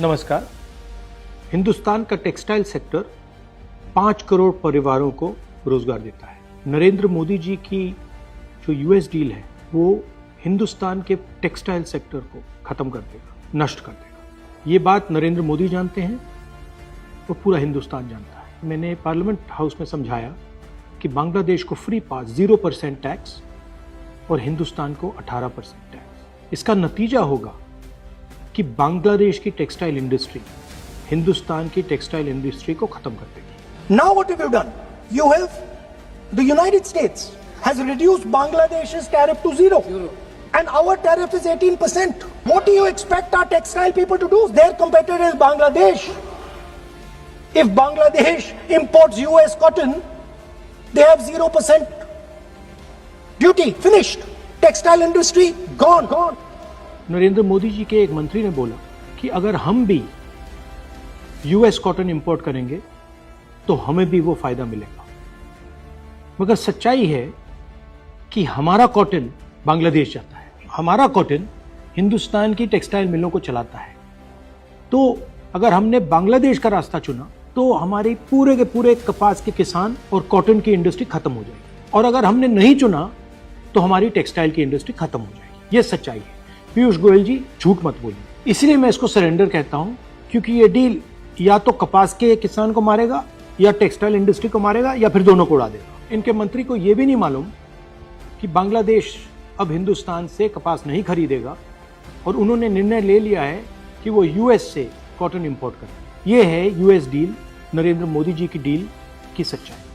नमस्कार। हिंदुस्तान का textile sector 5 crore परिवारों को रोजगार देता है। नरेंद्र मोदी जी की जो यूएस डील है वो हिंदुस्तान के टेक्सटाइल सेक्टर को खत्म कर देगा, नष्ट कर देगा। ये बात नरेंद्र मोदी जानते हैं और पूरा हिंदुस्तान जानता है। मैंने पार्लियामेंट हाउस में समझाया कि बांग्लादेश को फ्री पास 0% टैक्स और हिंदुस्तान को 18% टैक्स। इसका नतीजा होगा कि बांग्लादेश की टेक्सटाइल इंडस्ट्री हिंदुस्तान की टेक्सटाइल इंडस्ट्री को खत्म कर देगी। Now what have you done? You have, the United States has reduced Bangladesh's tariff to zero. And our tariff is 18%. What do you expect our textile people to do? Their competitor is Bangladesh. If Bangladesh imports US cotton, they have 0% duty. Finished. Textile industry gone. Narendra Modi ji के एक मंत्री ने बोला कि अगर हम भी US cotton import करेंगे तो हमें भी वो फायदा मिलेगा। मगर सच्चाई है कि हमारा कॉटन बांग्लादेश जाता है, हमारा कॉटन हिंदुस्तान की टेक्सटाइल मिलों को चलाता है। तो अगर हमने बांग्लादेश का रास्ता चुना तो हमारे पूरे के पूरे कपास के किसान और कॉटन की इंडस्ट्री खत्म हो जाएगी, और अगर हमने नहीं चुना तो हमारी टेक्सटाइल की इंडस्ट्री खत्म हो जाएगी। ये सच्चाई है। पीयूष गोयल जी झूठ मत बोलिए। इसलिए मैं इसको सरेंडर कहता हूं, क्योंकि ये डील या तो कपास के किसान को मारेगा या टेक्सटाइल इंडस्ट्री को मारेगा या फिर दोनों को उड़ा देगा। इनके मंत्री को यह भी नहीं मालूम कि बांग्लादेश अब हिंदुस्तान से कपास नहीं खरीदेगा और उन्होंने निर्णय ले लिया है कि वो यूएस से कॉटन इंपोर्ट करें। यह है यूएस डील, नरेंद्र मोदी जी की डील की सच्चाई।